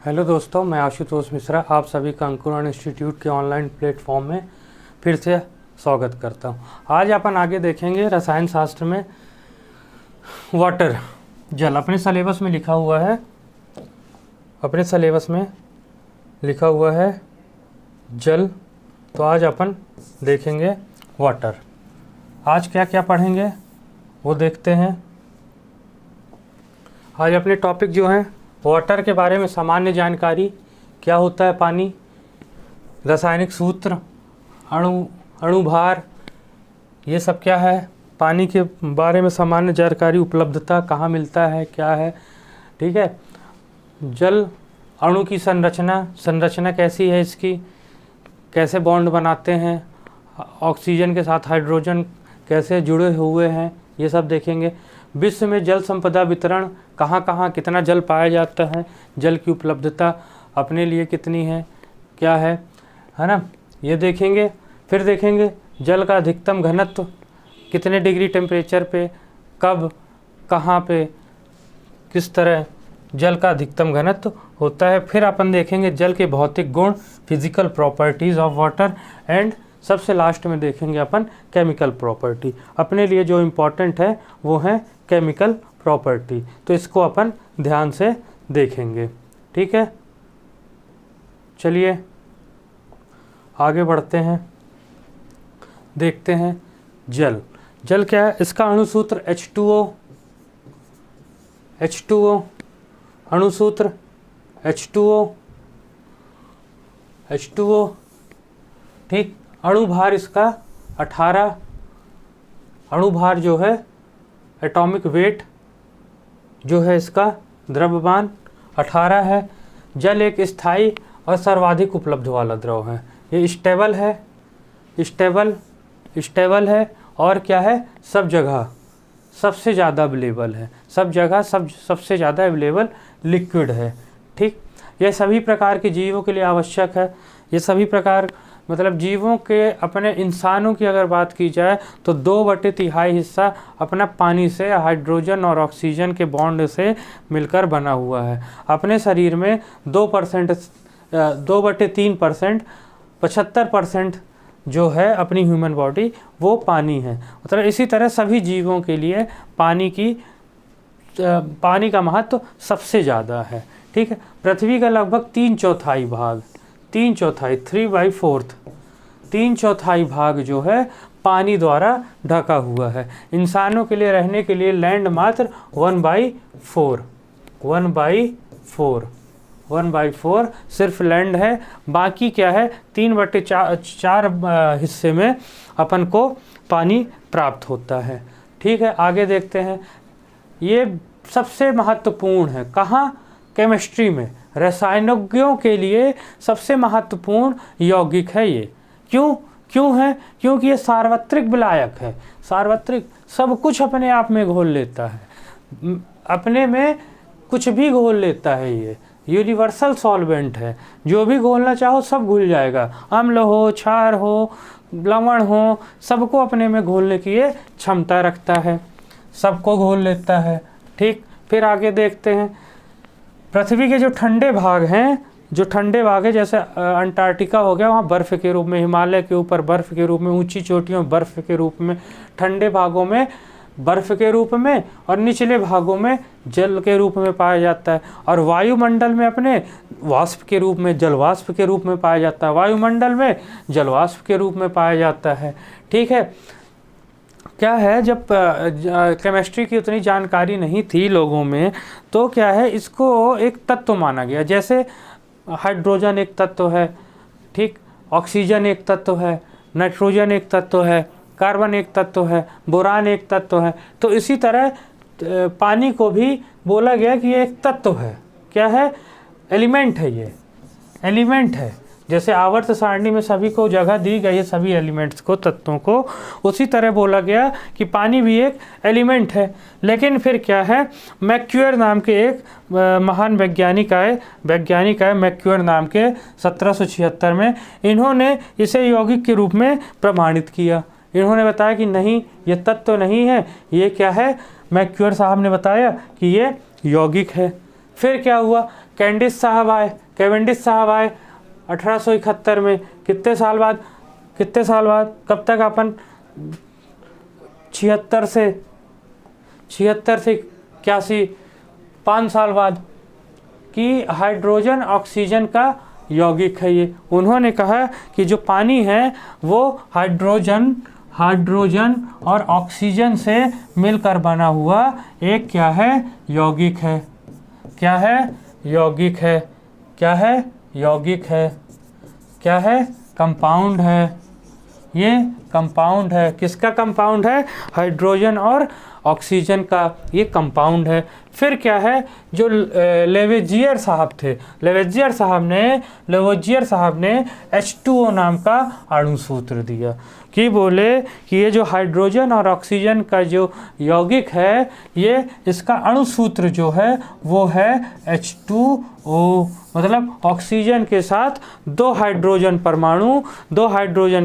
Hello दोस्तों, मैं आशुतोष मिश्रा आप सभी का अंकुरण इंस्टीट्यूट के ऑनलाइन प्लेटफॉर्म में फिर से स्वागत करता हूं। आज अपन आगे देखेंगे रसायन शास्त्र में वाटर, जल। अपने सिलेबस में लिखा हुआ है जल, तो आज अपन देखेंगे वाटर। आज क्या क्या पढ़ेंगे वो देखते हैं। आज अपने टॉपिक जो हैं वाटर के बारे में सामान्य जानकारी, क्या होता है पानी, रासायनिक सूत्र, अणुभार, ये सब क्या है, पानी के बारे में सामान्य जानकारी, उपलब्धता, कहाँ मिलता है, क्या है, ठीक है। जल, अणु की संरचना कैसी है इसकी, कैसे बॉन्ड बनाते हैं, ऑक्सीजन के साथ हाइड्रोजन कैसे जुड़े हुए हैं, ये सब देखेंगे। विश्व में जल संपदा वितरण, कहाँ कहाँ कितना जल पाया जाता है, जल की उपलब्धता अपने लिए कितनी है, क्या है ना, ये देखेंगे। फिर देखेंगे जल का अधिकतम घनत्व, कितने डिग्री टेम्परेचर पे, कब, कहाँ पे, किस तरह जल का अधिकतम घनत्व होता है। फिर अपन देखेंगे जल के भौतिक गुण, physical properties of water, and सबसे लास्ट में देखेंगे अपन केमिकल प्रॉपर्टी। अपने लिए जो इम्पोर्टेंट है वो है केमिकल प्रॉपर्टी, तो इसको अपन ध्यान से देखेंगे, ठीक है। चलिए आगे बढ़ते हैं, देखते हैं जल। जल क्या है, इसका अणुसूत्र H2O, अणुसूत्र H2O, ठीक। अणुभार इसका 18, अणुभार जो है एटॉमिक वेट जो है इसका, द्रव्यमान 18 है। जल एक स्थायी और सर्वाधिक उपलब्ध वाला द्रव है। ये स्टेबल है और क्या है, सब जगह सबसे ज़्यादा अवेलेबल है, सब जगह सबसे ज़्यादा अवेलेबल लिक्विड है, ठीक। यह सभी प्रकार के जीवों के लिए आवश्यक है। ये सभी प्रकार मतलब जीवों के, अपने इंसानों की अगर बात की जाए तो 2/3 हिस्सा अपना पानी से, हाइड्रोजन और ऑक्सीजन के बॉन्ड से मिलकर बना हुआ है। अपने शरीर में 2/3% 75% जो है अपनी ह्यूमन बॉडी वो पानी है। मतलब इसी तरह सभी जीवों के लिए पानी का महत्व सबसे ज़्यादा है, ठीक है। पृथ्वी का लगभग 3/4 भाग, 3/4 भाग जो है पानी द्वारा ढका हुआ है। इंसानों के लिए रहने के लिए लैंड मात्र 1/4 सिर्फ लैंड है। बाकी क्या है, 3/4 हिस्से में अपन को पानी प्राप्त होता है, ठीक है। आगे देखते हैं, ये सबसे महत्वपूर्ण है, कहाँ, केमिस्ट्री में, रसायनज्ञों के लिए सबसे महत्वपूर्ण यौगिक है ये। क्यों है, क्योंकि ये सार्वत्रिक विलायक है। सार्वत्रिक, सब कुछ अपने आप में घोल लेता है, अपने में कुछ भी घोल लेता है। ये यूनिवर्सल सॉल्वेंट है, जो भी घोलना चाहो सब घुल जाएगा। अम्ल हो, क्षार हो, लवण हो, सबको अपने में घोलने की ये क्षमता रखता है, सबको घोल लेता है, ठीक। फिर आगे देखते हैं, पृथ्वी के जो ठंडे भाग हैं, जैसे अंटार्कटिका हो गया, वहाँ बर्फ़ के रूप में, हिमालय के ऊपर बर्फ़ के रूप में, ऊंची चोटियों में बर्फ़ के रूप में, ठंडे भागों में बर्फ़ के रूप में, और निचले भागों में जल के रूप में पाया जाता है। और वायुमंडल में अपने वाष्प के रूप में, जलवाष्प के रूप में पाया जाता है। वायुमंडल में जलवाष्प के रूप में पाया जाता है, ठीक है। क्या है, जब केमिस्ट्री की उतनी जानकारी नहीं थी लोगों में, तो क्या है, इसको एक तत्व माना गया। जैसे हाइड्रोजन एक तत्व है, ठीक, ऑक्सीजन एक तत्व है, नाइट्रोजन एक तत्व है, कार्बन एक तत्व है, बोरान एक तत्व है। तो इसी तरह पानी को भी बोला गया कि ये एक तत्व है। क्या है, एलिमेंट है, ये एलिमेंट है। जैसे आवर्त सारणी में सभी को जगह दी गई है, सभी एलिमेंट्स को, तत्वों को, उसी तरह बोला गया कि पानी भी एक एलिमेंट है। लेकिन फिर क्या है, मैक्यूअर नाम के एक महान वैज्ञानिक आए मैक्यूअर नाम के 1776 में। इन्होंने इसे यौगिक के रूप में प्रमाणित किया। इन्होंने बताया कि नहीं, ये तत्व नहीं है, ये क्या है, मैक्यूअर साहब ने बताया कि ये यौगिक है। फिर क्या हुआ कैवेंडिश साहब आए 1871 में। कितने साल बाद कब तक अपन 76 से 81 5 साल बाद कि हाइड्रोजन ऑक्सीजन का यौगिक है ये। उन्होंने कहा कि जो पानी है वो हाइड्रोजन और ऑक्सीजन से मिलकर बना हुआ एक क्या है, यौगिक है। क्या है? यौगिक है। क्या है? यौगिक है। क्या है? कंपाउंड है। ये कंपाउंड है। किसका कंपाउंड है? हाइड्रोजन और ऑक्सीजन का ये कंपाउंड है। फिर क्या है, जो लेवेजियर साहब थे, लेवेजियर साहब ने H2O नाम का अणु सूत्र दिया कि बोले कि ये जो हाइड्रोजन और ऑक्सीजन का जो यौगिक है, ये इसका अणु सूत्र जो है वो है H2O। मतलब ऑक्सीजन के साथ दो हाइड्रोजन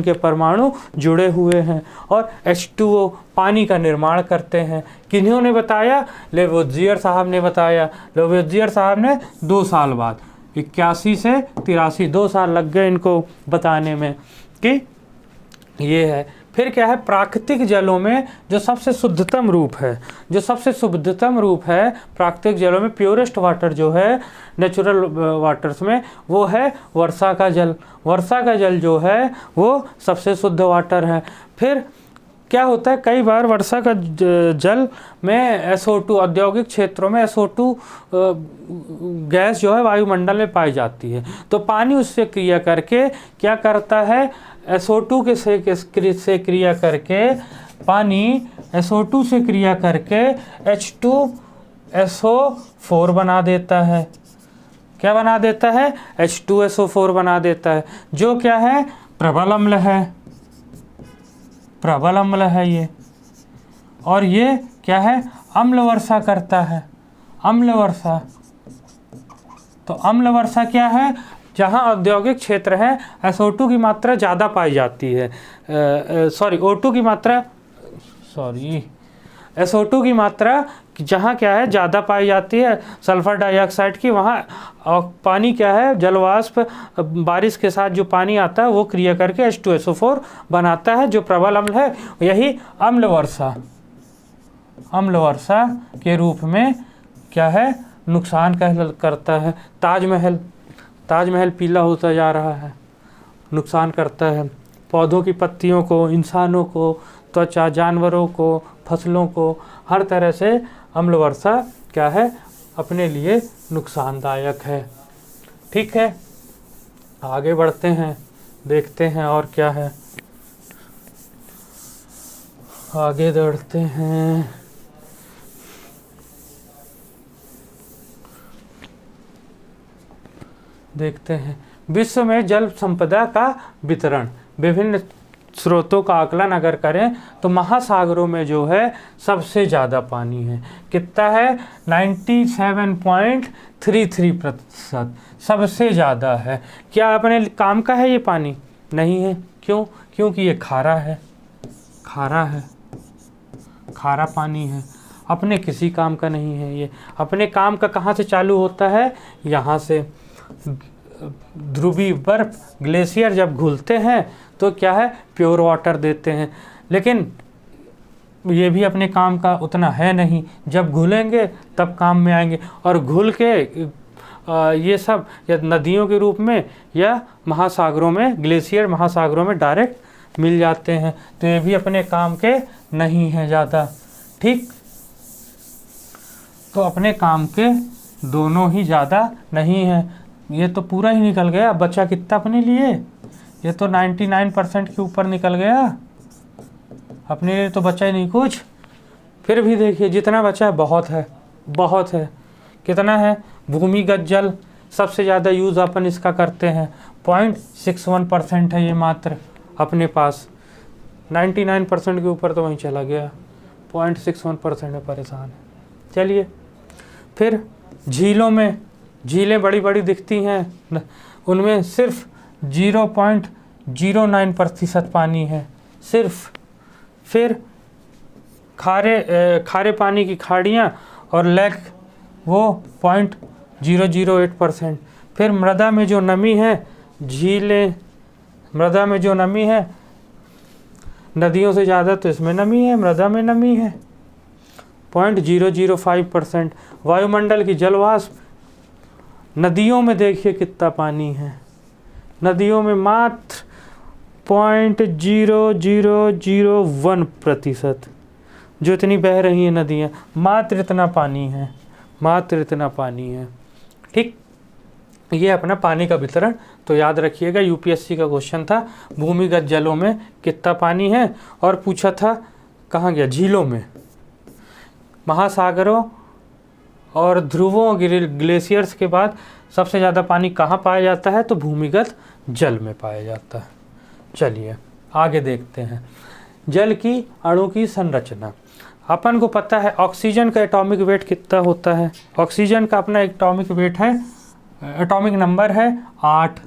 के परमाणु जुड़े हुए हैं और H2O पानी का निर्माण करते हैं। किन्होंने बताया? लेवेजियर साहब ने बताया। लेवेजियर साहब ने 2 साल बाद 81 से 83 2 साल लग गए इनको बताने में कि ये है। फिर क्या है, प्राकृतिक जलों में जो सबसे शुद्धतम रूप है प्राकृतिक जलों में, प्योरेस्ट वाटर जो है नेचुरल वाटर्स में, वो है वर्षा का जल। वर्षा का जल जो है वो सबसे शुद्ध वाटर है। फिर क्या होता है, कई बार वर्षा का जल में SO2, औद्योगिक क्षेत्रों में SO2 गैस जो है वायुमंडल में पाई जाती है, तो पानी उससे क्रिया करके क्या करता है, SO2 से क्रिया करके पानी SO2 से क्रिया करके H2SO4 बना देता है। क्या बना देता है? H2SO4 बना देता है, जो क्या है, प्रबल अम्ल है ये। और ये क्या है, अम्ल वर्षा करता है। अम्ल वर्षा, तो अम्ल वर्षा क्या है, जहाँ औद्योगिक क्षेत्र है SO2 की मात्रा ज़्यादा पाई जाती है, SO2 की मात्रा जहाँ क्या है ज़्यादा पाई जाती है सल्फर डाइऑक्साइड की, वहाँ पानी क्या है, जलवाष्प बारिश के साथ जो पानी आता है वो क्रिया करके H2SO4 बनाता है, जो प्रबल अम्ल है। यही अम्ल वर्षा के रूप में क्या है, नुकसान करता है। ताजमहल पीला होता जा रहा है, नुकसान करता है पौधों की पत्तियों को, इंसानों को, त्वचा, जानवरों को, फसलों को, हर तरह से अम्ल वर्षा क्या है, अपने लिए नुकसानदायक है। ठीक है, आगे बढ़ते हैं, देखते हैं और क्या है, आगे बढ़ते हैं। देखते हैं, विश्व में जल संपदा का वितरण, विभिन्न स्रोतों का आकलन अगर करें तो महासागरों में जो है सबसे ज़्यादा पानी है। कितना है? 97.33%, सबसे ज़्यादा है। क्या अपने काम का है ये पानी? नहीं है। क्यों? क्योंकि ये खारा है, खारा पानी है, अपने किसी काम का नहीं है। ये अपने काम का कहाँ से चालू होता है? यहाँ से ध्रुवीय बर्फ, ग्लेशियर जब घुलते हैं तो क्या है, प्योर वाटर देते हैं, लेकिन ये भी अपने काम का उतना है नहीं। जब घुलेंगे तब काम में आएंगे, और घुल के ये सब या नदियों के रूप में या महासागरों में, ग्लेशियर महासागरों में डायरेक्ट मिल जाते हैं, तो ये भी अपने काम के नहीं है ज़्यादा। ठीक, तो अपने काम के दोनों ही ज़्यादा नहीं है। ये तो पूरा ही निकल गया, बचा कितना अपने लिए? ये तो 99% के ऊपर निकल गया, अपने लिए तो बचा ही नहीं कुछ। फिर भी देखिए जितना बचा है बहुत है। कितना है? भूमिगत जल सबसे ज़्यादा यूज़ अपन इसका करते हैं, 0.61% है ये मात्र अपने पास। 99% के ऊपर तो वहीं चला गया, 0.61% में परेशान है। चलिए, फिर झीलें बड़ी बड़ी दिखती हैं, उनमें सिर्फ 0.09% पानी है सिर्फ। फिर खारे पानी की खाड़ियाँ और लेक वो 0.08%। फिर मृदा में जो नमी है, झीलें, मृदा में जो नमी है नदियों से ज़्यादा, तो इसमें नमी है, मृदा में नमी है 0.005%। वायुमंडल की जलवाष्प, नदियों में देखिए कितना पानी है, नदियों में मात्र 0.0001%, जो इतनी बह रही हैं नदियाँ, मात्र इतना पानी है, मात्र इतना पानी है। ठीक, ये अपना पानी का वितरण। तो याद रखिएगा, यूपीएससी का क्वेश्चन था भूमिगत जलों में कितना पानी है, और पूछा था कहाँ गया, झीलों में, महासागरों और ध्रुवों ग्लेशियर्स के बाद सबसे ज़्यादा पानी कहाँ पाया जाता है, तो भूमिगत जल में पाया जाता है। चलिए आगे देखते हैं, जल की अणु की संरचना। अपन को पता है ऑक्सीजन का एटॉमिक वेट कितना होता है, ऑक्सीजन का अपना एटॉमिक वेट है, एटॉमिक नंबर है 8।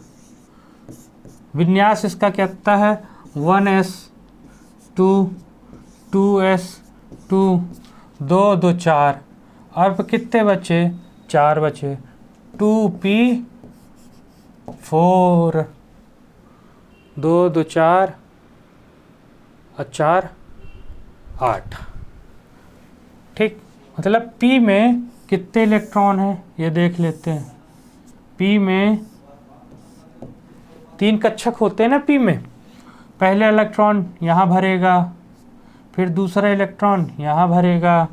विन्यास इसका कितना है 1s2 2s2 2 2 4। अब कितने बचे, 4 बचे, 2p4, 2 2 4 और 4 8। ठीक, मतलब p में कितने इलेक्ट्रॉन हैं ये देख लेते हैं। p में 3 कक्षक होते हैं ना p में, पहले इलेक्ट्रॉन यहाँ भरेगा, फिर दूसरा इलेक्ट्रॉन यहाँ भरेगा,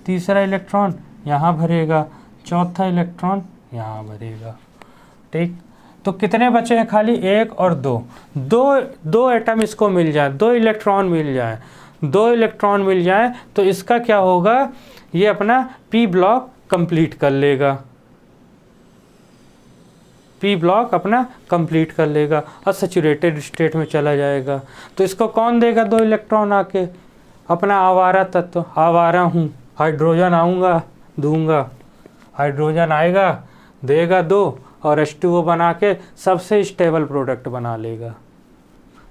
तीसरा इलेक्ट्रॉन यहाँ भरेगा, चौथा इलेक्ट्रॉन यहाँ भरेगा। ठीक, तो कितने बचे हैं, खाली 1 और 2 एटम इसको मिल जाए, 2 इलेक्ट्रॉन मिल जाए, 2 इलेक्ट्रॉन मिल जाए, तो इसका क्या होगा, ये अपना p ब्लॉक कंप्लीट कर लेगा, p ब्लॉक अपना कंप्लीट कर लेगा और सैचुरेटेड स्टेट में चला जाएगा। तो इसको कौन देगा 2 इलेक्ट्रॉन आके, अपना आवारा तत्व, आवारा हूँ, हाइड्रोजन आऊँगा दूंगा, हाइड्रोजन आएगा देगा 2 और H2O बना के सबसे स्टेबल प्रोडक्ट बना लेगा,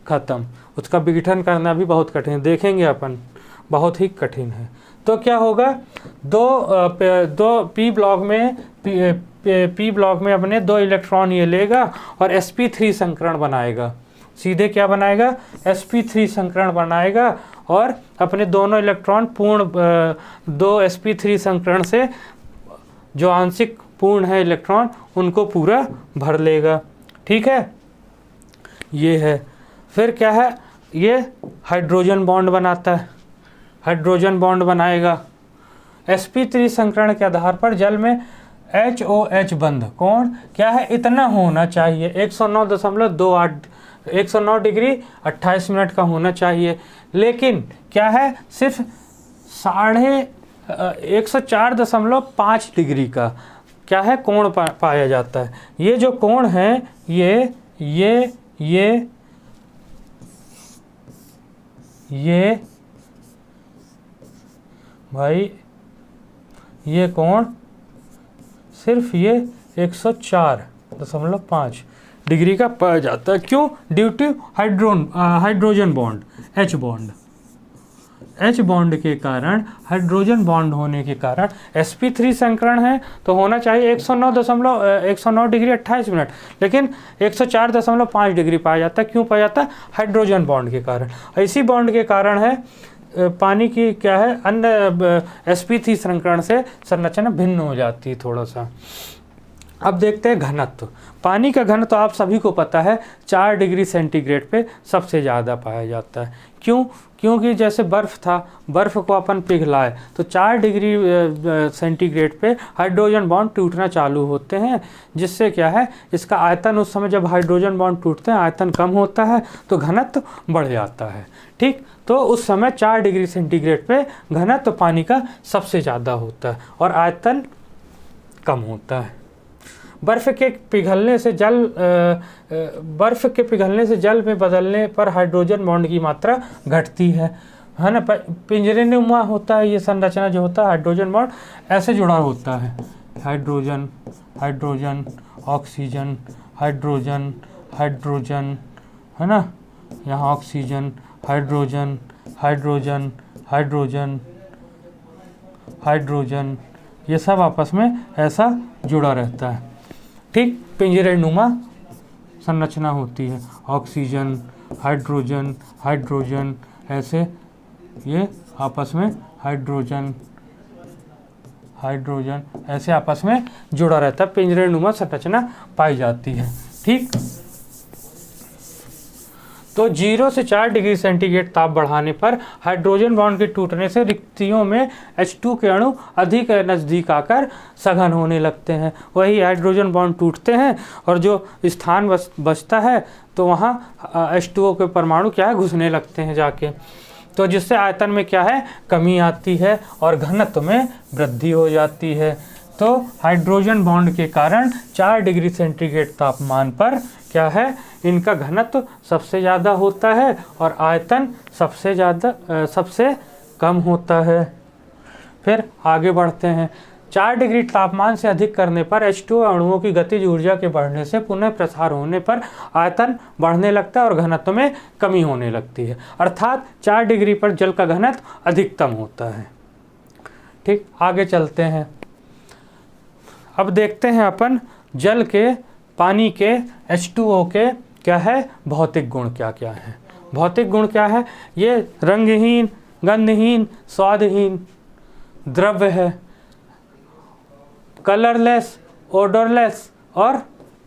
ख़त्म। उसका विघटन करना भी बहुत कठिन है, देखेंगे अपन, बहुत ही कठिन है। तो क्या होगा, दो p ब्लॉक में अपने 2 इलेक्ट्रॉन ये लेगा और sp3 संकरण बनाएगा, सीधे क्या बनाएगा, sp3 संकरण बनाएगा, और अपने दोनों इलेक्ट्रॉन पूर्ण 2 sp3 संकरण से जो आंशिक पूर्ण है इलेक्ट्रॉन उनको पूरा भर लेगा। ठीक है, ये है। फिर क्या है, ये हाइड्रोजन बॉन्ड बनाता है, हाइड्रोजन बॉन्ड बनाएगा, sp3 संकरण के आधार पर जल में HOH बंध कोण क्या है, इतना होना चाहिए, 109 डिग्री 28 मिनट का होना चाहिए। लेकिन क्या है, सिर्फ 104.5 डिग्री का क्या है कोण पाया जाता है। ये जो कोण है, ये भाई, ये कोण सिर्फ ये 104.5 डिग्री का पाया जाता है। क्यों, due to hydrogen bond, H bond के कारण, हाइड्रोजन बॉन्ड होने के कारण sp3 संकरण है, तो होना चाहिए 109 डिग्री 28 मिनट, लेकिन 104.5 डिग्री पाया जाता है। क्यों पाया जाता है, हाइड्रोजन बॉन्ड के कारण। इसी बॉन्ड के कारण है पानी की क्या है, अन्य sp3 संकरण से संरचना भिन्न हो जाती है थोड़ा सा। अब देखते हैं घनत्व। पानी का घनत्व आप सभी को पता है 4 डिग्री सेंटीग्रेड पे सबसे ज़्यादा पाया जाता है। क्यों, क्योंकि जैसे बर्फ़ था, बर्फ़ को अपन पिघलाए तो 4 डिग्री सेंटीग्रेड पे हाइड्रोजन बॉन्ड टूटना चालू होते हैं, जिससे क्या है, इसका आयतन उस समय जब हाइड्रोजन बॉन्ड टूटते हैं आयतन कम होता है तो घनत्व बढ़ जाता है। ठीक, तो उस समय 4 डिग्री सेंटीग्रेड पे घनत्व पानी का सबसे ज़्यादा होता है और आयतन कम होता है। बर्फ़ के पिघलने से जल में बदलने पर हाइड्रोजन बॉन्ड की मात्रा घटती है ना। पिंजरे नुमा होता है ये संरचना जो होता है, हाइड्रोजन बॉन्ड ऐसे जुड़ा होता है, hydrogen hydrogen oxygen hydrogen hydrogen, है ना, यहाँ oxygen hydrogen hydrogen hydrogen hydrogen, ये सब आपस में ऐसा जुड़ा रहता है। ठीक, पिंजरे नुमा संरचना होती है, ऑक्सीजन, हाइड्रोजन, हाइड्रोजन, ऐसे ये आपस में हाइड्रोजन हाइड्रोजन ऐसे आपस में जुड़ा रहता है, पिंजरे नुमा संरचना पाई जाती है। ठीक, तो 0 से 4 डिग्री सेंटीग्रेड ताप बढ़ाने पर हाइड्रोजन बॉन्ड के टूटने से रिक्तियों में H2 के अणु अधिक नज़दीक आकर सघन होने लगते हैं। वही हाइड्रोजन बॉन्ड टूटते हैं और जो स्थान बचता है तो वहाँ H2O के परमाणु क्या है, घुसने लगते हैं जाके, तो जिससे आयतन में क्या है, कमी आती है और घनत्व में वृद्धि हो जाती है। तो हाइड्रोजन बॉन्ड के कारण 4 डिग्री सेंटीग्रेड तापमान पर क्या है, इनका घनत्व सबसे ज़्यादा होता है और आयतन सबसे कम होता है। फिर आगे बढ़ते हैं। 4 डिग्री तापमान से अधिक करने पर H2O अणुओं की गतिज ऊर्जा के बढ़ने से पुनः प्रसार होने पर आयतन बढ़ने लगता है और घनत्व में कमी होने लगती है, अर्थात 4 डिग्री पर जल का घनत्व अधिकतम होता है। ठीक, आगे चलते हैं। अब देखते हैं अपन जल के, पानी के, H2O के क्या है, भौतिक गुण क्या क्या है। भौतिक गुण क्या है, ये रंगहीन, गंधहीन, स्वादहीन द्रव्य है, कलरलेस, ओडरलेस और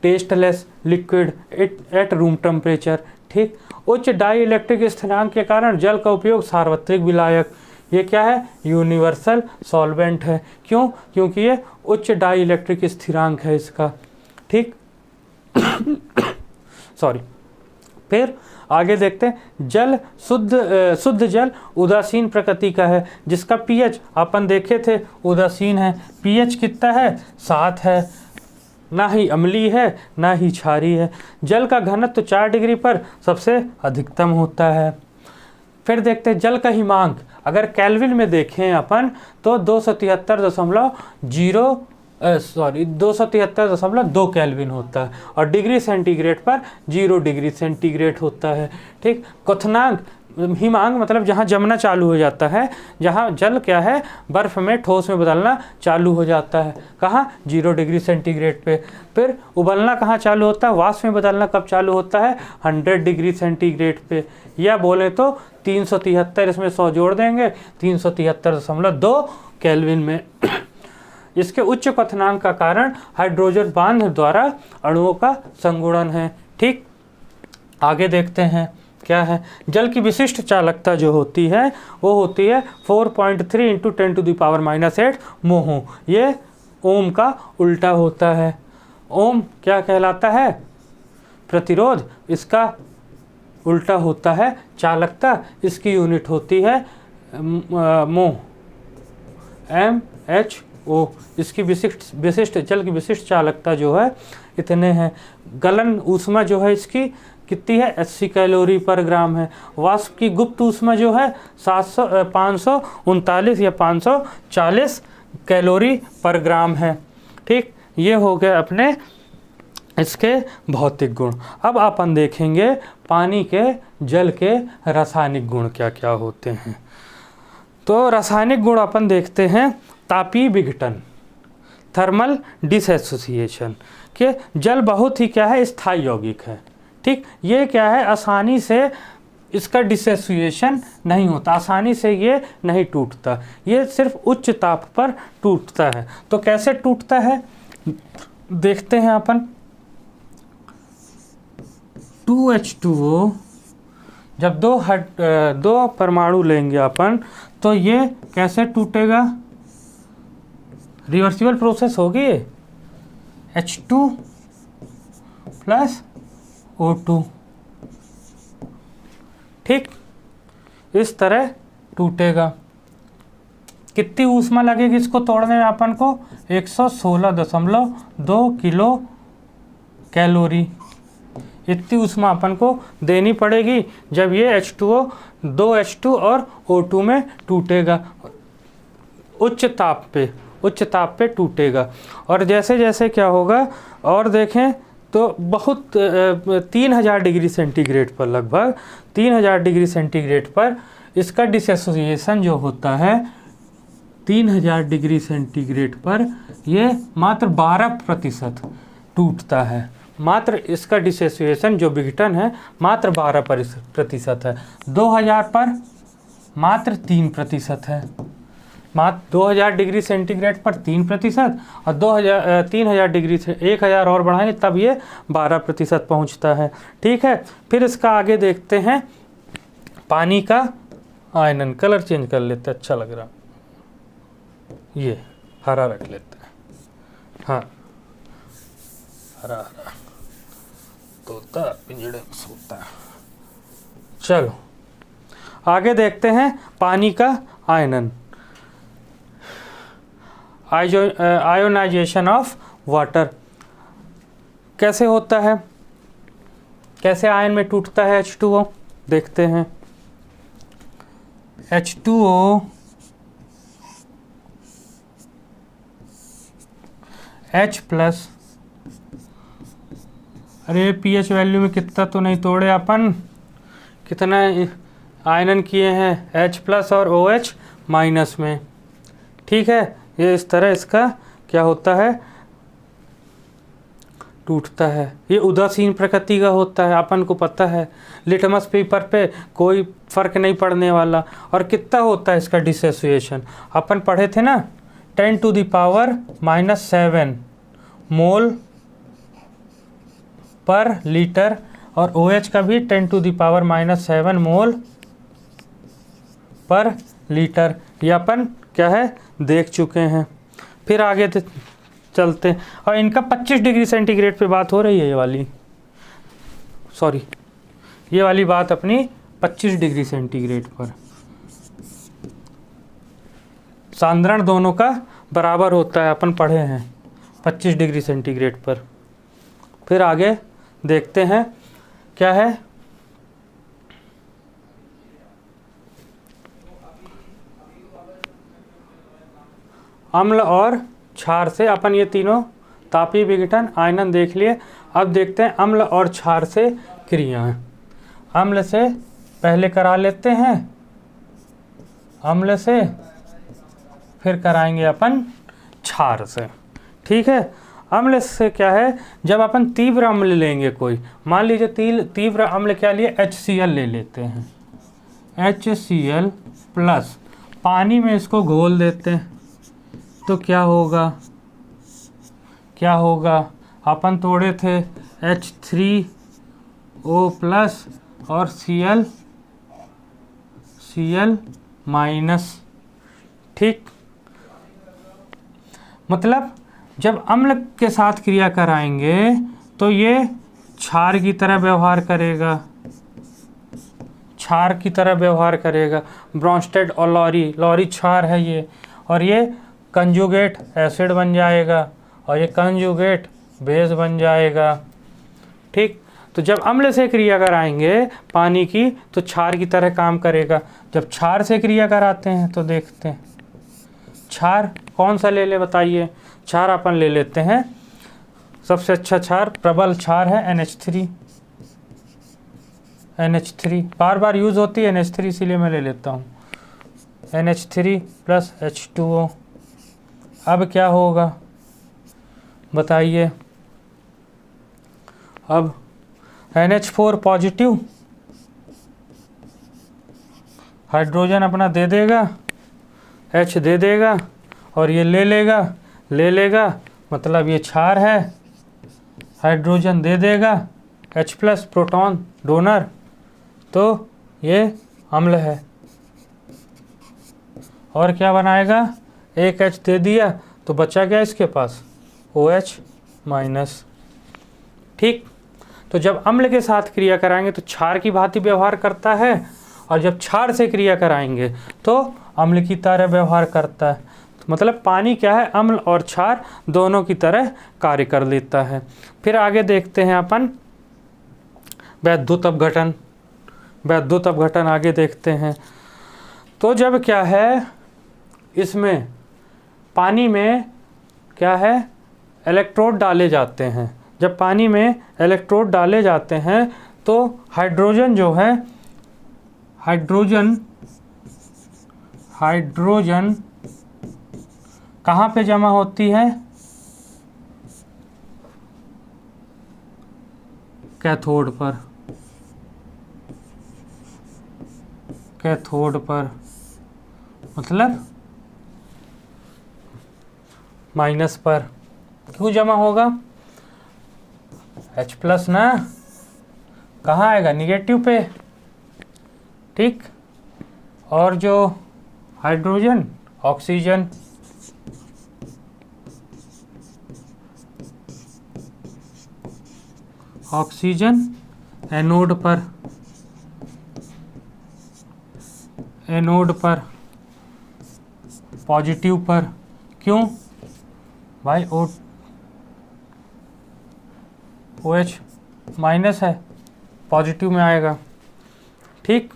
tasteless liquid at room temperature. ठीक, उच्च डाई इलेक्ट्रिक स्थिरांक के कारण जल का उपयोग सार्वत्रिक विलायक, ये क्या है, यूनिवर्सल सॉल्वेंट है। क्यों? क्योंकि ये उच्च डाई इलेक्ट्रिक स्थिरांक है इसका। ठीक सॉरी। फिर आगे देखते हैं, जल शुद्ध जल उदासीन प्रकृति का है, जिसका पीएच अपन देखे थे उदासीन है। पीएच कितना है, 7 है, ना ही अम्लीय है ना ही क्षारीय है। जल का घनत्व 4 डिग्री पर सबसे अधिकतम होता है। फिर देखते हैं जल का हिमांक, अगर केल्विन में देखें अपन तो 273.2 केल्विन होता है और डिग्री सेंटीग्रेड पर 0 डिग्री सेंटीग्रेड होता है। ठीक, क्वथनांक, हिमांक मतलब जहाँ जमना चालू हो जाता है, जहाँ जल क्या है, बर्फ़ में ठोस में बदलना चालू हो जाता है, कहाँ, 0 डिग्री सेंटीग्रेड पे। फिर उबलना कहाँ चालू होता है, वाष्प में बदलना कब चालू होता है, 100 डिग्री सेंटीग्रेड पे, या बोले तो 373, इसमें 100 जोड़ देंगे, 373.2 केल्विन में। इसके उच्च क्वथनांक का कारण हाइड्रोजन बांध द्वारा अणुओं का संगुणन है। ठीक, आगे देखते हैं क्या है, जल की विशिष्ट चालकता जो होती है वो होती है 4.3 × 10⁻⁸ मोह। ये ओम का उल्टा होता है। ओम क्या कहलाता है, प्रतिरोध, इसका उल्टा होता है चालकता, इसकी यूनिट होती है मोह, MHO। इसकी विशिष्ट जल की विशिष्ट चालकता जो है इतने हैं। गलन ऊष्मा जो है इसकी कितनी है, 80 कैलोरी पर ग्राम है। वाष्प की गुप्त ऊष्मा जो है 539 या 540 कैलोरी पर ग्राम है। ठीक, ये हो गए अपने इसके भौतिक गुण। अब अपन देखेंगे पानी के, जल के रासायनिक गुण क्या क्या होते हैं। तो रासायनिक गुण अपन देखते हैं, तापीय विघटन, थर्मल डिसएसोसिएशन, के जल बहुत ही क्या है, स्थायी यौगिक है। ठीक, ये क्या है, आसानी से इसका डिसोसिएशन नहीं होता, आसानी से ये नहीं टूटता, ये सिर्फ उच्च ताप पर टूटता है। तो कैसे टूटता है देखते हैं अपन। 2H2O, जब दो परमाणु लेंगे अपन तो ये कैसे टूटेगा, रिवर्सिबल प्रोसेस होगी, H2 + O2। ठीक, इस तरह टूटेगा। कितनी ऊष्मा लगेगी इसको तोड़ने में अपन को, 116.2 किलो कैलोरी, इतनी ऊष्मा अपन को देनी पड़ेगी जब ये H2O 2H2 और O2 में टूटेगा, उच्च ताप पे टूटेगा। और जैसे जैसे क्या होगा, और देखें तो बहुत 3000 डिग्री सेंटीग्रेड पर, लगभग 3000 डिग्री सेंटीग्रेड पर इसका डिसोसिएशन जो होता है 3000 डिग्री सेंटीग्रेड पर ये मात्र 12% टूटता है। मात्र इसका डिसोसिएशन जो विघटन है मात्र 12% है। 2000 पर मात्र 3% है। मात्र 2000 डिग्री सेंटीग्रेड पर 3% और 3000 डिग्री से 1000 और बढ़ाएंगे तब ये 12% पहुंचता है। ठीक है, फिर इसका आगे देखते हैं पानी का आयनन। कलर चेंज कर लेते हैं, अच्छा लग रहा, ये हरा रख लेते हैं। हाँ, हरा हरा तोता पिंजड़े में सोता है। चलो आगे देखते हैं पानी का आयनन। आयोनाइजेशन ऑफ वाटर कैसे होता है, कैसे आयन में टूटता है H2O, देखते हैं। H2O H+, अरे pH वैल्यू में कितना तो नहीं तोड़े अपन, कितना आयनन किए हैं H+ और OH- में। ठीक है, ये इस तरह इसका क्या होता है, टूटता है। ये उदासीन प्रकृति का होता है, अपन को पता है। लिटमस पेपर पे कोई फर्क नहीं पड़ने वाला। और कितना होता है इसका डिसोसिएशन, अपन पढ़े थे ना, 10⁻⁻7 मोल पर लीटर। और OH का भी 10⁻⁻7 मोल पर लीटर, ये अपन क्या है देख चुके हैं। फिर आगे चलते हैं, और इनका 25 डिग्री सेंटीग्रेड पे बात हो रही है। ये वाली, सॉरी, ये वाली बात अपनी 25 डिग्री सेंटीग्रेड पर। सांद्रण दोनों का बराबर होता है, अपन पढ़े हैं 25 डिग्री सेंटीग्रेड पर। फिर आगे देखते हैं क्या है, अम्ल और क्षार से। अपन ये तीनों तापीय विघटन आयनन देख लिए। अब देखते हैं अम्ल और क्षार से क्रियाएं। अम्ल से पहले करा लेते हैं, अम्ल से फिर कराएंगे अपन क्षार से। ठीक है, अम्ल से क्या है, जब अपन तीव्र अम्ल लेंगे कोई, मान लीजिए तीव्र अम्ल क्या लिए, HCl ले लेते हैं। HCl प्लस पानी में इसको घोल देते हैं तो क्या होगा, क्या होगा, अपन तोड़े थे H3O प्लस और Cl माइनस। ठीक, मतलब जब अम्ल के साथ क्रिया कराएंगे तो ये क्षार की तरह व्यवहार करेगा, क्षार की तरह व्यवहार करेगा। ब्रॉन्स्टेड और लॉरी क्षार है ये, और ये कंजुगेट एसिड बन जाएगा और ये कंजुगेट बेस बन जाएगा। ठीक, तो जब अम्ल से क्रिया कराएंगे पानी की तो क्षार की तरह काम करेगा। जब क्षार से क्रिया कराते हैं तो देखते हैं क्षार कौन सा ले बताइए। क्षार अपन ले लेते हैं, सबसे अच्छा क्षार प्रबल क्षार है NH3 बार बार यूज़ होती है NH3, इसीलिए मैं ले लेता हूँ NH3 प्लस H2O। अब क्या होगा बताइए, अब NH4 पॉजिटिव हाइड्रोजन अपना दे देगा, H दे देगा और ये ले लेगा, मतलब ये क्षार है। हाइड्रोजन दे देगा, H प्लस प्रोटॉन डोनर, तो ये अम्ल है। और क्या बनाएगा, एक H दे दिया तो बचा क्या इसके पास, OH माइनस। ठीक, तो जब अम्ल के साथ क्रिया कराएंगे तो क्षार की भांति व्यवहार करता है, और जब क्षार से क्रिया कराएंगे तो अम्ल की तरह व्यवहार करता है। तो मतलब पानी क्या है, अम्ल और क्षार दोनों की तरह कार्य कर लेता है। फिर आगे देखते हैं अपन वैद्युत अपघटन। वैद्युत अपघटन आगे देखते हैं। तो जब क्या है, इसमें पानी में क्या है, इलेक्ट्रोड डाले जाते हैं। जब पानी में इलेक्ट्रोड डाले जाते हैं तो हाइड्रोजन जो है, हाइड्रोजन कहाँ पे जमा होती है? कैथोड पर। कैथोड पर मतलब माइनस पर। क्यों जमा होगा? H प्लस ना, कहाँ आएगा? निगेटिव पे। ठीक। और जो हाइड्रोजन, ऑक्सीजन, ऑक्सीजन एनोड पर। एनोड पर पॉजिटिव पर। क्यों भाई? OH माइनस है, पॉजिटिव में आएगा। ठीक।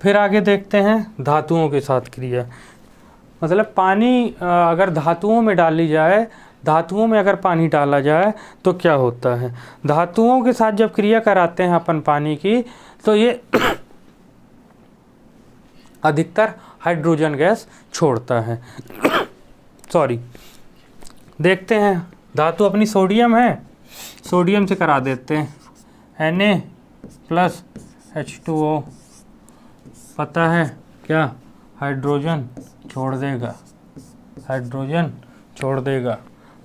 फिर आगे देखते हैं धातुओं के साथ क्रिया। मतलब पानी अगर धातुओं में डाली जाए, धातुओं में अगर पानी डाला जाए तो क्या होता है? धातुओं के साथ जब क्रिया कराते हैं अपन पानी की, तो ये अधिकतर हाइड्रोजन गैस छोड़ता है। सॉरी। देखते हैं, धातु अपनी सोडियम है, सोडियम से करा देते हैं। Na प्लस H2O, पता है क्या? हाइड्रोजन छोड़ देगा, हाइड्रोजन छोड़ देगा।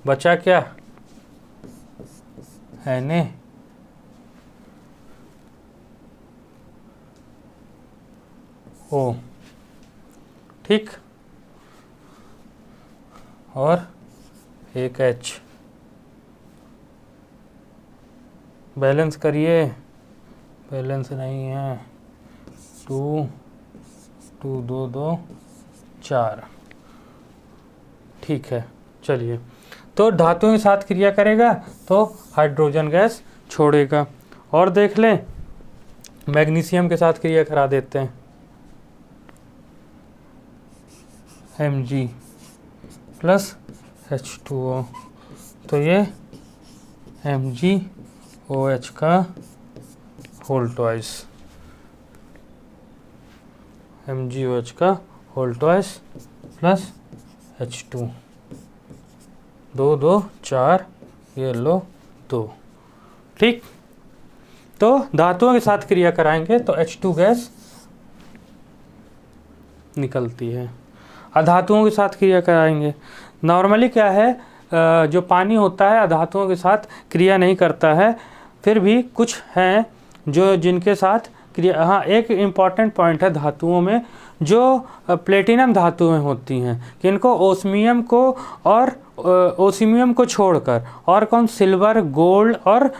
बचा क्या? Na O। ठीक। और एक H। बैलेंस करिए, बैलेंस नहीं है। 2 2 2 2 4। ठीक है, चलिए। तो धातुओं के साथ क्रिया करेगा तो हाइड्रोजन गैस छोड़ेगा। और देख लें, मैग्नीशियम के साथ क्रिया करा देते हैं। Mg प्लस H2O, तो ये MgOH का होल ट्वाइस। MgOH का होल ट्वाइस प्लस H2। 2 2 4, ये लो 2। ठीक। तो धातुओं के साथ क्रिया कराएंगे तो H2 गैस निकलती है। अधातुओं के साथ क्रिया कराएंगे, नॉर्मली क्या है, जो पानी होता है अधातुओं के साथ क्रिया नहीं करता है। फिर भी कुछ हैं जो जिनके साथ क्रिया। हाँ, एक इम्पॉर्टेंट पॉइंट है धातुओं में, जो प्लेटिनम धातुएं होती हैं, किनको ओस्मियम को और ओसिमियम को छोड़कर, और कौन? सिल्वर, गोल्ड और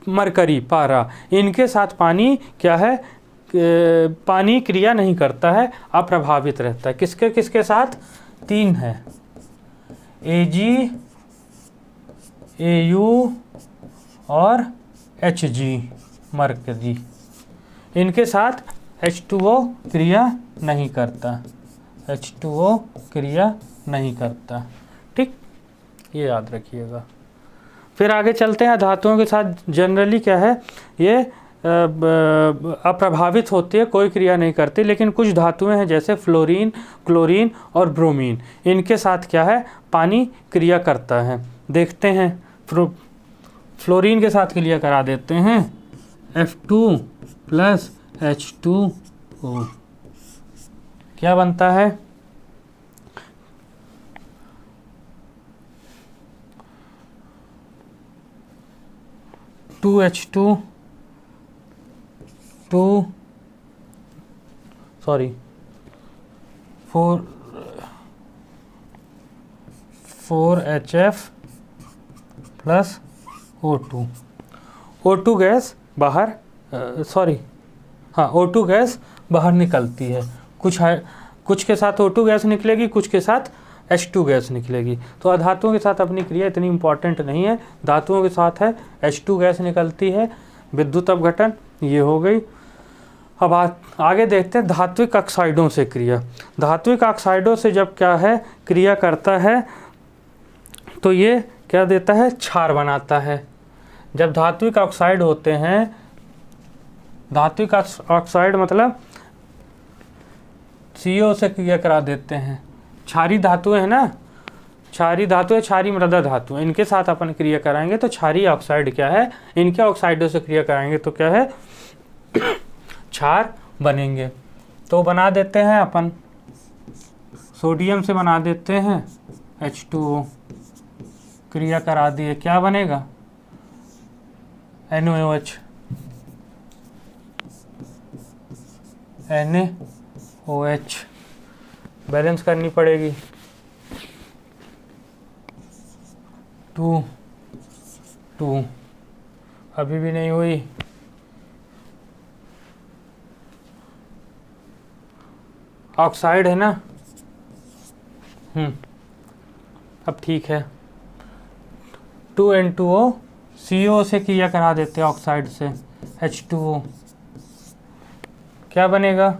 मरकरी, पारा, इनके साथ पानी क्या है, पानी क्रिया नहीं करता है, अप्रभावित रहता है। किसके किसके साथ? 3 है, Ag, Au और Hg, मरकरी। इनके साथ H2O क्रिया नहीं करता, H2O क्रिया नहीं करता। ठीक, ये याद रखिएगा। फिर आगे चलते हैं। धातुओं के साथ जनरली क्या है, ये अप्रभावित होती है, कोई क्रिया नहीं करती। लेकिन कुछ धातुएं हैं जैसे फ्लोरीन, क्लोरीन और ब्रोमीन, इनके साथ क्या है, पानी क्रिया करता है। देखते हैं, फ्लोरीन के साथ क्रिया करा देते हैं। F2 प्लस H2O क्या बनता है? H2 4HF plus O2। O2 gas बाहर O2 गैस बाहर निकलती है। कुछ के साथ O2 गैस निकलेगी, कुछ के साथ H2 गैस निकलेगी। तो अधातुओं के साथ अपनी क्रिया इतनी इंपॉर्टेंट नहीं है। धातुओं के साथ है H2 गैस निकलती है, विद्युत अपघटन, ये हो गई। अब आगे देखते हैं धात्विक ऑक्साइडों से क्रिया। धात्विक ऑक्साइडों से जब क्या है क्रिया करता है तो ये क्या देता है, क्षार बनाता है। जब धात्विक ऑक्साइड होते हैं, धात्विक ऑक्साइड मतलब CO से क्रिया करा देते हैं, क्षारी धातु है ना, क्षारी धातु है, क्षारी मृदा धातु है, इनके साथ अपन क्रिया कराएंगे तो क्षारी ऑक्साइड क्या है, इनके ऑक्साइडों से क्रिया कराएंगे तो क्या है, क्षार बनेंगे। तो बना देते हैं अपन, सोडियम से बना देते हैं H2O, क्रिया करा दिए, क्या बनेगा, NaOH, NaOH, बैलेंस करनी पड़ेगी, 2 2, अभी भी नहीं हुई, ऑक्साइड है ना, अब ठीक है, 2N2O, CO से क्रिया करा देते हैं ऑक्साइड से, H2O, क्या बनेगा,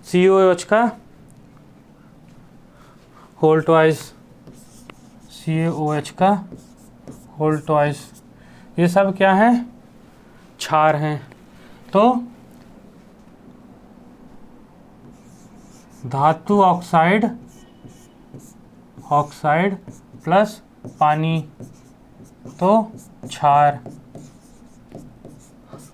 COOH का होल ट्वाइस, COOH का होल ट्वाइस, ये सब क्या है, क्षार हैं। तो धातु ऑक्साइड, ऑक्साइड प्लस पानी तो क्षार,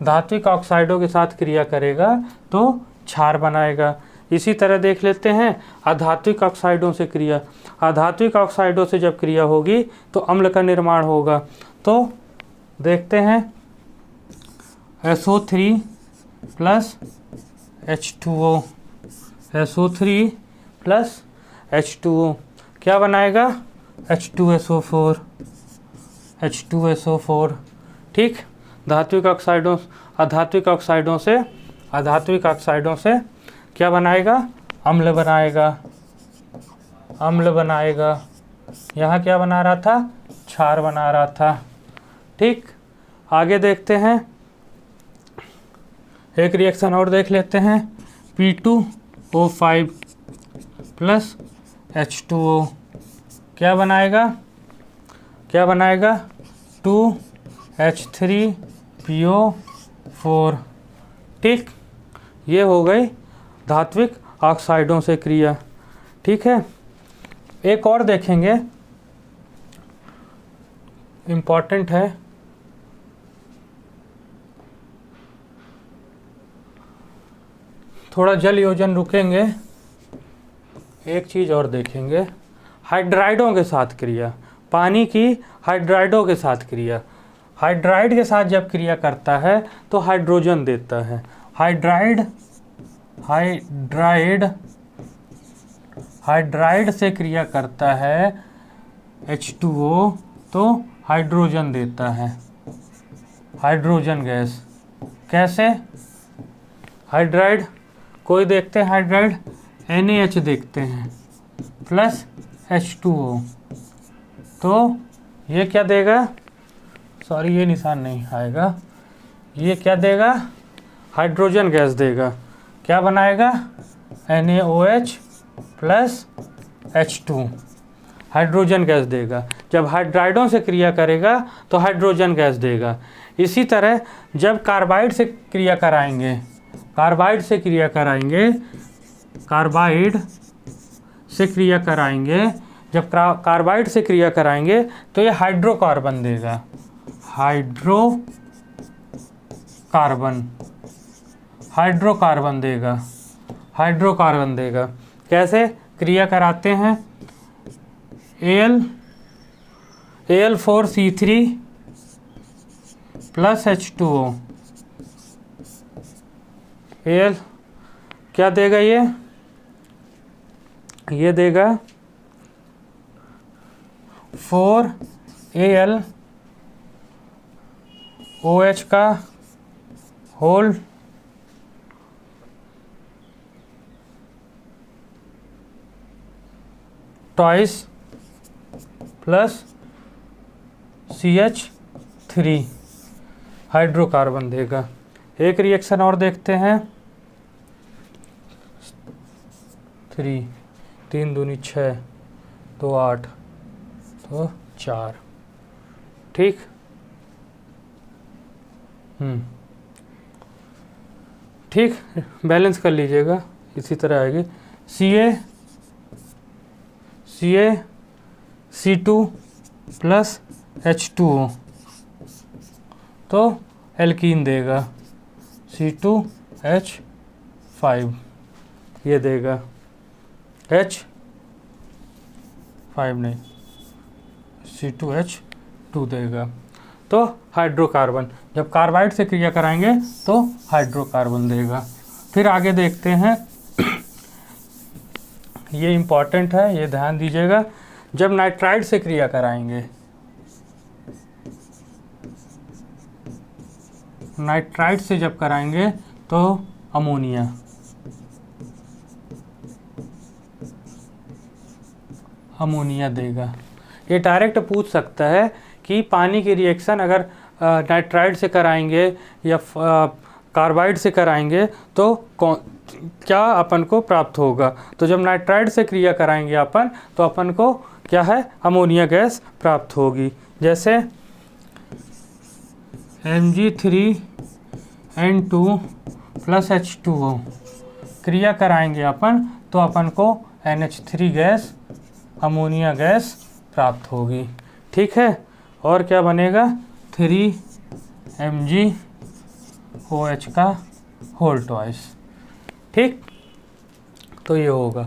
धात्विक ऑक्साइडों के साथ क्रिया करेगा तो क्षार बनाएगा। इसी तरह देख लेते हैं अधात्विक ऑक्साइडों से क्रिया, अधात्विक ऑक्साइडों से जब क्रिया होगी तो अम्ल का निर्माण होगा। तो देखते हैं SO3 plus H2O, SO3 plus H2O क्या बनाएगा, H2SO4, H2SO4, ठीक। धात्विक ऑक्साइडों, अधात्विक ऑक्साइडों से, अधात्विक ऑक्साइडों से क्या बनाएगा, अम्ल बनाएगा, अम्ल बनाएगा। यहाँ क्या बना रहा था, क्षार बना रहा था, ठीक। आगे देखते हैं, एक रिएक्शन और देख लेते हैं, P2O5 प्लस H2O क्या बनाएगा, क्या बनाएगा, 2H3PO4, ठीक। ये हो गई धात्विक ऑक्साइडों से क्रिया, ठीक है। एक और देखेंगे, इम्पॉर्टेंट है, थोड़ा जल योजन रुकेंगे, एक चीज़ और देखेंगे, हाइड्राइडों के साथ क्रिया, पानी की हाइड्राइडों के साथ क्रिया, हाइड्राइड के साथ जब क्रिया करता है तो हाइड्रोजन देता है, हाइड्राइड, हाइड्राइड, हाइड्राइड से क्रिया करता है H2O तो हाइड्रोजन देता है, हाइड्रोजन गैस। कैसे, हाइड्राइड कोई देखते हैं, हाइड्राइड NaH देखते हैं प्लस H2O, तो ये क्या देगा, सॉरी ये निशान नहीं आएगा, ये क्या देगा, हाइड्रोजन गैस देगा, क्या बनाएगा, NaOH plus H2, hydrogen gas देगा। जब हाइड्राइडों से क्रिया करेगा तो हाइड्रोजन गैस देगा। इसी तरह जब कार्बाइड से क्रिया कराएंगे, कार्बाइड से क्रिया कराएंगे, कार्बाइड से क्रिया कराएंगे, जब कार्बाइड से क्रिया कराएंगे तो ये हाइड्रोकार्बन देगा, हाइड्रोकार्बन, हाइड्रोकार्बन देगा, हाइड्रोकार्बन देगा। कैसे क्रिया कराते हैं, Al4C3 प्लस H2O, Al क्या देगा, ये देगा 4AlOH का whole twice plus CH3, hydrocarbon देगा। एक रिएक्शन और देखते हैं, 3 3 दूनी 6 2 8 तो 4, ठीक। ठीक, बैलेंस कर लीजिएगा, इसी तरह आएगी, C2 प्लस H2O, तो एल्कीन देगा C2H5, ये देगा H5 नहीं C2H2 देगा। तो हाइड्रोकार्बन, जब कार्बाइड से क्रिया कराएंगे तो हाइड्रोकार्बन देगा। फिर आगे देखते हैं, ये इम्पॉर्टेंट है, ये ध्यान दीजिएगा। जब नाइट्राइड से क्रिया कराएंगे, नाइट्राइड से जब कराएंगे तो अमोनिया, अमोनिया देगा। ये डायरेक्ट पूछ सकता है कि पानी की रिएक्शन अगर नाइट्राइड से कराएंगे या कार्बाइड से कराएंगे तो क्या अपन को प्राप्त होगा। तो जब नाइट्राइड से क्रिया कराएंगे अपन, तो अपन को क्या है, अमोनिया गैस प्राप्त होगी। जैसे Mg3N2 प्लस H2O क्रिया कराएंगे अपन, तो अपन को NH3 गैस, अमोनिया गैस प्राप्त होगी। ठीक है, और क्या बनेगा, 3MgOH का होल ट्वाइस। ठीक, तो ये होगा।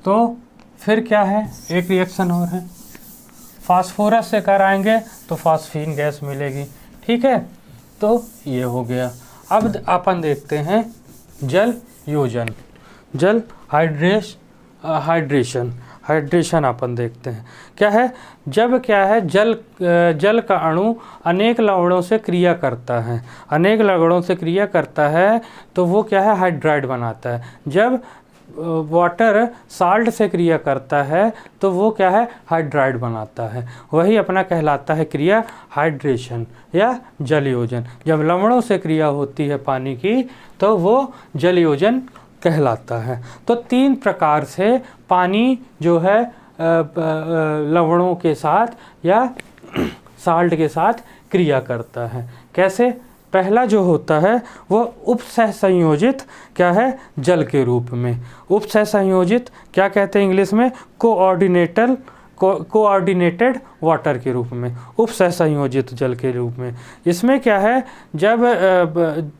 तो फिर क्या है, एक रिएक्शन और है, फास्फोरस से कराएंगे तो फास्फीन गैस मिलेगी। ठीक है, तो ये हो गया। अब अपन देखते हैं जल योजन, जल हाइड्रेशन अपन देखते हैं क्या है। जब क्या है, जल का अणु अनेक लवणों से क्रिया करता है, अनेक लवणों से क्रिया करता है तो वो क्या है, हाइड्राइड बनाता है। जब वाटर साल्ट से क्रिया करता है तो वो क्या है, हाइड्राइड बनाता है। वही अपना कहलाता है क्रिया हाइड्रेशन या जल योजन। जब लवणों से क्रिया होती है पानी की तो वो जल योजन कहलाता है। तो 3 प्रकार से पानी जो है लवणों के साथ या साल्ट के साथ क्रिया करता है। कैसे, पहला जो होता है वो उपसह संयोजित क्या है, जल के रूप में। उपसह संयोजित क्या कहते हैं इंग्लिश में, कोऑर्डिनेटेड वाटर के रूप में, उपसह संयोजित जल के रूप में। इसमें क्या है, जब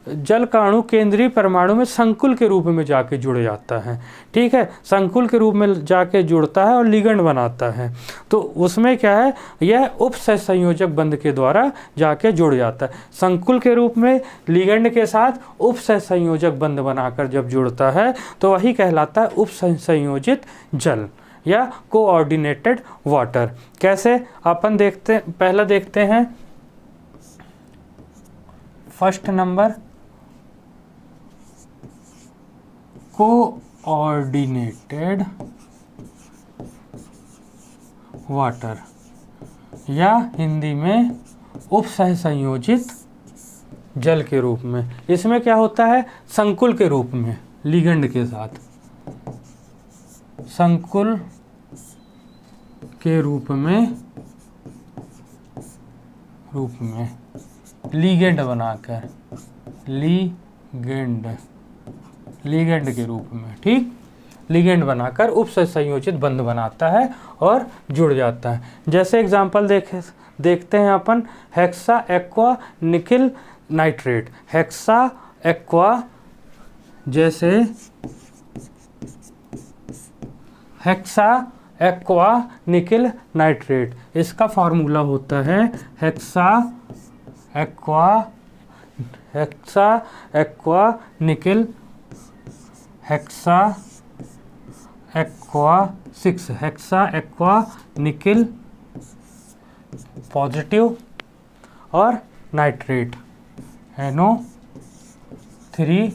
जल का अणु केंद्रीय परमाणु में संकुल के रूप में जाके जुड़ जाता है। ठीक है, संकुल के रूप में जाके जुड़ता है और लिगंड बनाता है, तो उसमें क्या है, यह उपसह संयोजक बंध के द्वारा जाके जुड़ जाता है। संकुल के रूप में लिगंड के साथ उपसह संयोजक बंध बनाकर जब जुड़ता है तो वही कहलाता है उपसह संयोजित जल या कोऑर्डिनेटेड वाटर। कैसे, अपन पहला देखते हैं, फर्स्ट नंबर कोऑर्डिनेटेड वाटर या हिंदी में उपसह संयोजित जल के रूप में। इसमें क्या होता है, संकुल के रूप में लिगंड के साथ, संकुल के रूप में लिगेंड बनाकर, लिगेंड के रूप में, ठीक, लिगेंड बनाकर उपसह संयोजित बंध बनाता है और जुड़ जाता है। जैसे एग्जांपल देखते हैं अपन, hexa aqua nickel nitrate. Hexa aqua, जैसे हेक्सा एक्वा निकिल नाइट्रेट, इसका फार्मूला होता है hexa aqua nickel, hexa aqua 6, hexa aqua nickel positive और नाइट्रेट NO3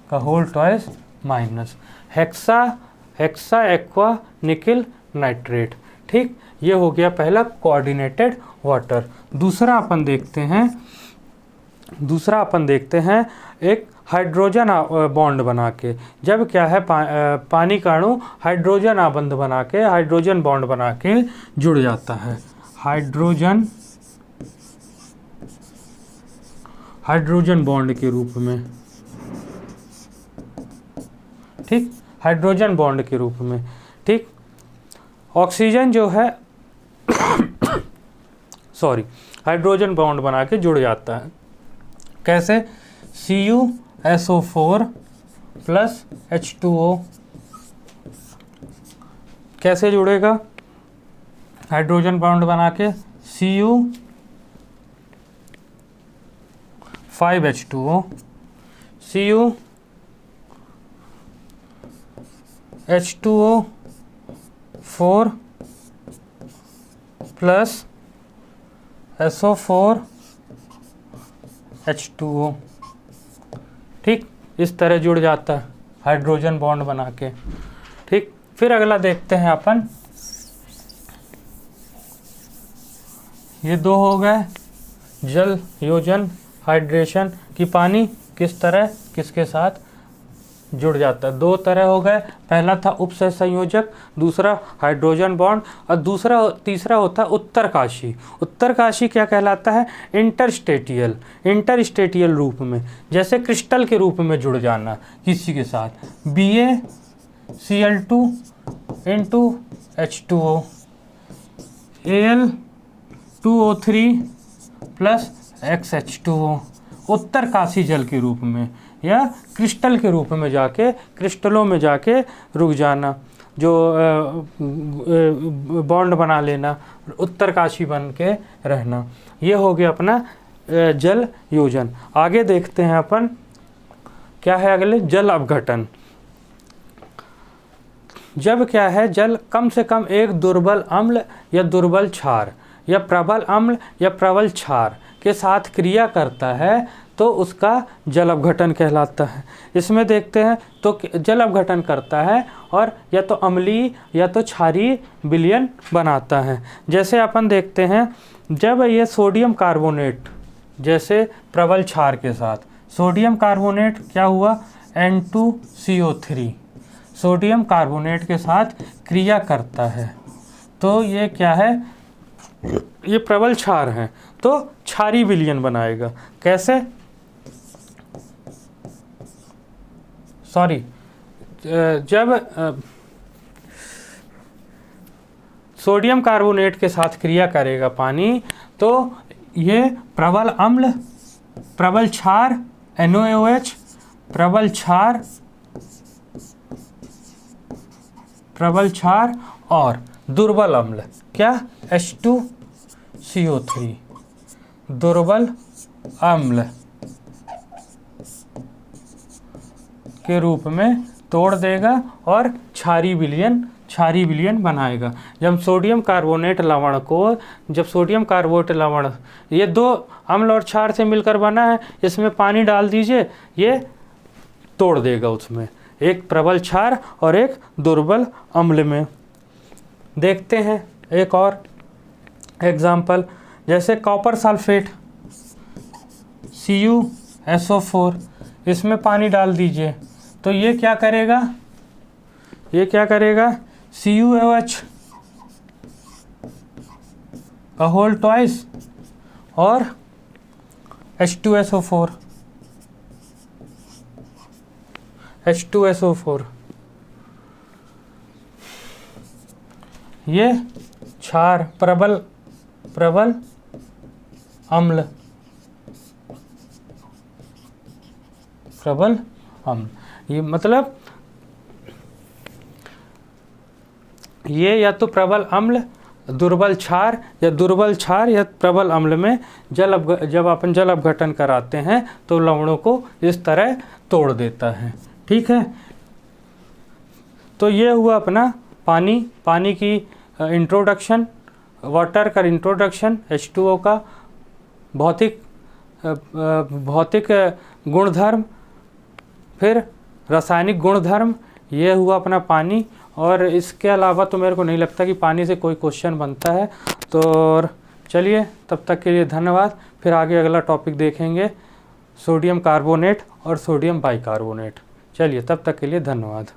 का whole twice minus, hexa aqua nickel nitrate. ठीक, ये हो गया पहला कोऑर्डिनेटेड वाटर। दूसरा अपन देखते हैं एक हाइड्रोजन बॉन्ड बना के। जब क्या है, पानी का अणु हाइड्रोजन आबंध बना के, हाइड्रोजन बॉन्ड बना के जुड़ जाता है, हाइड्रोजन बॉन्ड के रूप में। ठीक, हाइड्रोजन बॉन्ड के रूप में। ठीक, ऑक्सीजन जो है सॉरी हाइड्रोजन बॉन्ड बना के जुड़ जाता है। कैसे? CuSO4 प्लस H2O कैसे जुड़ेगा? हाइड्रोजन बॉन्ड बना के Cu5H2O, CuH2O4 प्लस SO4H2O। ठीक, इस तरह जुड़ जाता है हाइड्रोजन बॉन्ड बना के। ठीक, फिर अगला देखते हैं अपन, ये दो हो गए जल योजन हाइड्रेशन कि पानी किस तरह किसके साथ जुड़ जाता है। दो तरह हो गए, पहला था उपसह संयोजक, दूसरा हाइड्रोजन बॉन्ड, और तीसरा होता है उत्तरकाशी। उत्तरकाशी क्या कहलाता है? इंटरस्टेटियल रूप में, जैसे क्रिस्टल के रूप में जुड़ जाना किसी के साथ, BaCl2 into H2O, Al2O3 plus XH2O, Uttarkashi जल के रूप में या क्रिस्टल के रूप में जाके, क्रिस्टलों में जाके रुक जाना, जो बॉन्ड बना लेना, उत्तरकाशी बन के रहना। ये हो गया अपना जल योजन। आगे देखते हैं अपन, क्या है अगले? जल अपघटन। जब क्या है, जल कम से कम एक दुर्बल अम्ल या दुर्बल क्षार या प्रबल अम्ल या प्रबल क्षार के साथ क्रिया करता है तो उसका जल अपघटन कहलाता है। इसमें देखते हैं तो जल अपघटन करता है और या तो अम्लीय या तो क्षारीय विलयन बनाता है। जैसे अपन देखते हैं, जब ये सोडियम कार्बोनेट, जैसे प्रबल क्षार के साथ सोडियम कार्बोनेट क्या हुआ? N2CO3 सोडियम कार्बोनेट के साथ क्रिया करता है तो ये क्या है? ये प्रबल क्षार है तो क्षारीय विलयन बनाएगा। कैसे? जब सोडियम कार्बोनेट के साथ क्रिया करेगा पानी तो ये प्रबल अम्ल, प्रबल क्षार NaOH, प्रबल क्षार और दुर्बल अम्ल क्या? H2CO3 दुर्बल अम्ल के रूप में तोड़ देगा और क्षारीय विलयन बनाएगा। जब सोडियम कार्बोनेट लवण को, ये दो अम्ल और क्षार से मिलकर बना है, इसमें पानी डाल दीजिए, ये तोड़ देगा उसमें, एक प्रबल क्षार और एक दुर्बल अम्ल में। देखते हैं एक और एग्जाम्पल, जैसे कॉपर सल्फेट CuSO4, इसमें पानी डाल दीजिए तो ये क्या करेगा? CuOH का होल ट्वाइस और H2SO4 ये क्षार प्रबल अम्ल, ये मतलब ये या तो प्रबल अम्ल, दुर्बल क्षार या प्रबल अम्ल में जब अपन जल अपघटन कराते हैं तो लवणों को इस तरह तोड़ देता है। ठीक है, तो ये हुआ अपना पानी की इंट्रोडक्शन, वाटर का इंट्रोडक्शन, H2O का भौतिक गुणधर्म, फिर रासायनिक गुणधर्म, ये हुआ अपना पानी। और इसके अलावा तो मेरे को नहीं लगता कि पानी से कोई क्वेश्चन बनता है। तो चलिए, तब तक के लिए धन्यवाद। फिर आगे अगला टॉपिक देखेंगे, सोडियम कार्बोनेट और सोडियम बाइकार्बोनेट। चलिए, तब तक के लिए धन्यवाद।